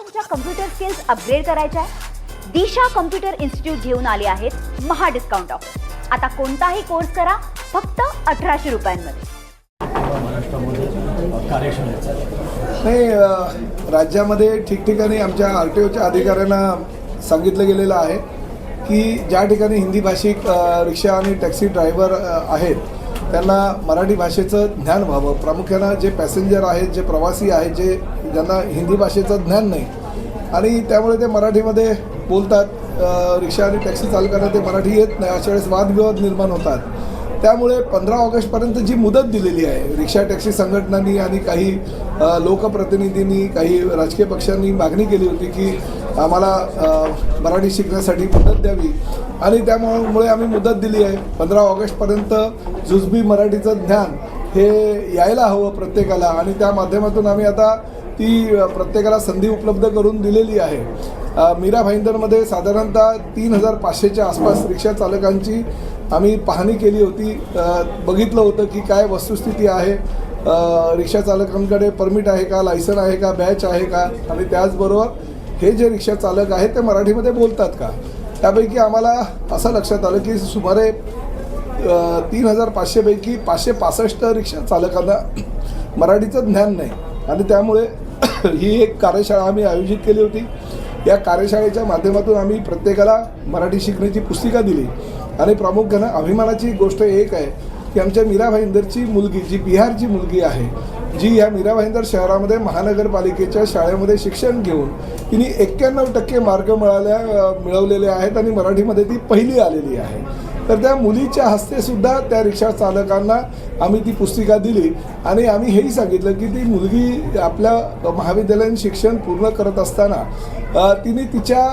तुमच्या computer skills upgrade करायच्या आहे? दिशा कम्प्युटर इन्स्टिट्यूट घेऊन आले आहेत महा डिस्काउंट ऑफर. आता कोणताही कोर्स करा फक्त 1800 रुपयांमध्ये. नाही, राज्यामध्ये ठिकठिकाणी आमच्या RTOच्या अधिकाऱ्यांना सांगितलं गेलेलं आहे की ज्या ठिकाणी हिंदी भाषिक रिक्षा आणि टॅक्सी ड्रायव्हर आहेत त्यांना मराठी भाषेचं ज्ञान व्हावं. प्रामुख्यानं जे पॅसेंजर आहेत, जे प्रवासी आहेत, ज्यांना हिंदी भाषेचं ज्ञान नाही आणि त्यामुळे ते मराठीमध्ये बोलतात, रिक्षा आणि टॅक्सी चालकांना ते मराठी येत नाही, अशा वेळेस वादविवाद निर्माण होतात. त्यामुळे 15 ऑगस्टपर्यंत जी मुदत दिलेली आहे, रिक्षा टॅक्सी संघटनांनी आणि काही लोकप्रतिनिधींनी, काही राजकीय पक्षांनी मागणी केली होती की आम्हाला मराठी शिकण्यासाठी मुदत द्यावी आणि त्यामुळे आम्ही मुदत दिली आहे. 15 ऑगस्टपर्यंत जुजबी मराठीचं ज्ञान हे यायला हवं प्रत्येकाला आणि त्या माध्यमातून आम्ही आता ती प्रत्येकाला संधी उपलब्ध करून दिलेली आहे. मीरा भाईंदरमध्ये साधारणतः 3500च्या आसपास रिक्षा चालकांची आम्ही पाहणी केली होती. बघितलं होतं की काय वस्तुस्थिती आहे, रिक्षा चालकांकडे परमिट आहे का, लायसन आहे का, बॅच आहे का आणि त्याचबरोबर हे जे रिक्षा चालक आहेत ते मराठीमध्ये बोलतात का. त्यापैकी आम्हाला असं लक्षात आलं की सुमारे 3500 पैकी 565 रिक्षा चालकांना मराठीचं ज्ञान नाही आणि त्यामुळे ही एक कार्यशाळा आम्ही आयोजित केली होती. या कार्यशाळेच्या माध्यमातून आम्ही प्रत्येकाला मराठी शिकण्याची पुस्तिका दिली आणि प्रामुख्यानं अभिमानाची गोष्ट एक आहे की आमच्या मीरा भाईंदरची मुलगी, जी बिहारची मुलगी आहे, जी या मीरा भाईंदर शहरामध्ये महानगरपालिकेच्या शाळेमध्ये शिक्षण घेऊन तिने 91% मार्क मिळवलेले आहेत आणि मराठीमध्ये ती पहिली आलेली आहे. तर त्या मुलीच्या हस्तेसुद्धा त्या रिक्षा चालकांना आम्ही ती पुस्तिका दिली आणि आम्ही हेही सांगितलं की ती मुलगी आपल्या महाविद्यालयीन शिक्षण पूर्ण करत असताना तिने तिच्या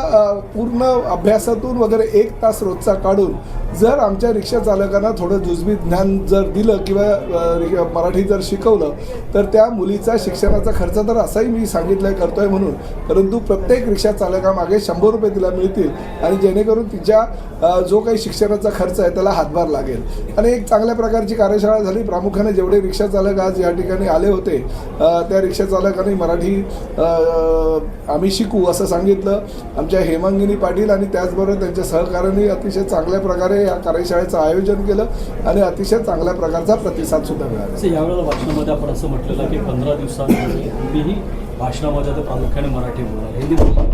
पूर्ण अभ्यासातून वगैरे 1 तास रोजचा काढून जर आमच्या रिक्षा चालकांना थोडं जुजबी ज्ञान जर दिलं किंवा मराठी जर शिकवलं तर त्या मुलीचा शिक्षणाचा खर्च तर असाही मी सांगितलं करतो आहे म्हणून, परंतु प्रत्येक रिक्षा चालकामागे 100 रुपये तिला मिळतील आणि जेणेकरून तिच्या जो काही शिक्षणाचा खर्च आहे त्याला हातभार लागेल. आणि एक चांगल्या प्रकारची कार्यशाळा झाली. प्रामुख्याने जेवढे रिक्षा चालक आज या ठिकाणी आले होते त्या रिक्षा चालकांनी मराठी आम्ही शिकू असं सांगितलं. आमच्या हेमांगिनी पाटील आणि त्याचबरोबर त्यांच्या सहकार्यांनी अतिशय चांगल्या प्रकारे या कार्यशाळेचं आयोजन केलं आणि अतिशय चांगल्या प्रकारचा प्रतिसाद सुद्धा मिळाला. यावेळेला भाषणामध्ये आपण असं म्हटलेलं की 15 दिवसांमध्ये मीही भाषणामध्ये तर प्रामुख्याने मराठी बोलणार, हिंदी बोलणार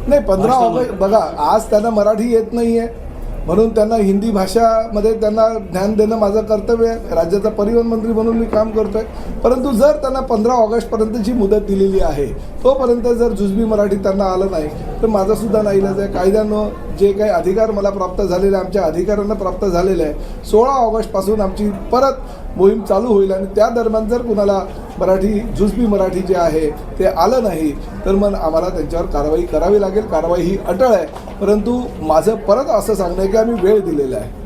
नाही. 15 ऑगस्ट बघा, आज त्यांना मराठी येत नाही आहे म्हणून त्यांना हिंदी भाषामध्ये त्यांना ज्ञान देणं माझं कर्तव्य आहे. राज्याचा परिवहन मंत्री म्हणून मी काम करतो आहे. परंतु जर त्यांना 15 ऑगस्टपर्यंत जी मुदत दिलेली आहे तोपर्यंत जर जुजबी मराठी त्यांना आलं नाही तर माझासुद्धा नाईलाज आहे. कायद्यानं जे काही अधिकार मला प्राप्त झालेले, आमच्या अधिकाऱ्यांना प्राप्त झालेले आहे, 16 ऑगस्टपासून आमची परत मोहीम चालू होईल आणि त्या दरम्यान जर कुणाला मराठी जुजबी मराठी जे आहे ते आलं नाही तर मग आम्हाला त्यांच्यावर कारवाई करावी लागेल. कारवाई ही अटळ आहे. परंतु माझं परत असं सांगणं आहे की आम्ही वेळ दिलेला आहे.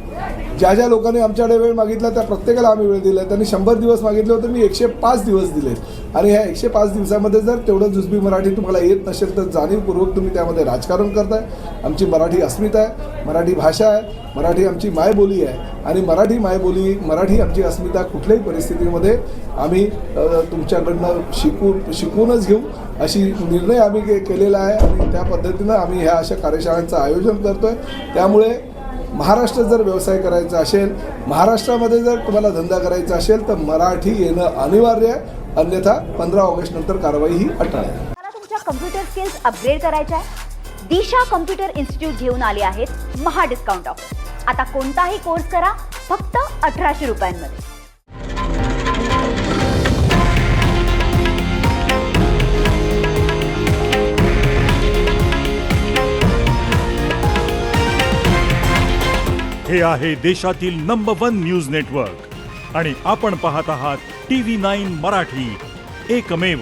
ज्या लोकांनी आमच्याकडे वेळ मागितला त्या प्रत्येकाला आम्ही वेळ दिला आहे. त्यांनी 100 दिवस मागितले होते, मी 105 दिवस दिलेत आणि ह्या 105 दिवसामध्ये जर तेवढं जुजबी मराठी तुम्हाला येत नसेल तर जाणीवपूर्वक तुम्ही त्यामध्ये राजकारण करताय. आमची मराठी अस्मिता आहे, मराठी भाषा आहे, मराठी आमची मायबोली आहे आणि मराठी मायबोली, मराठी आमची अस्मिता कुठल्याही परिस्थितीमध्ये आम्ही तुमच्याकडनं शिकूनच घेऊ अशी निर्णय आम्ही केलेला आहे आणि त्या पद्धतीनं आम्ही ह्या अशा कार्यशाळांचं आयोजन करतो आहे. त्यामुळे महाराष्ट्रात जर व्यवसाय करायचा असेल, महाराष्ट्रामध्ये जर तुम्हाला धंदा करायचा असेल तर मराठी येणं अनिवार्य आहे, अन्यथा 15 ऑगस्टनंतर कारवाई ही अटळ आहे. मला तुमच्या कम्प्युटर स्किल्स अपग्रेड करायच्या आहे? दिशा कम्प्युटर इन्स्टिट्यूट घेऊन आले आहेत महा डिस्काउंट ऑफर. आता कोणताही कोर्स करा फक्त 1800 रुपयांमध्ये. हे आहे देशातील नंबर 1 न्यूज नेटवर्क आणि आपण पाहत आहात TV9 मराठी, एकमेव.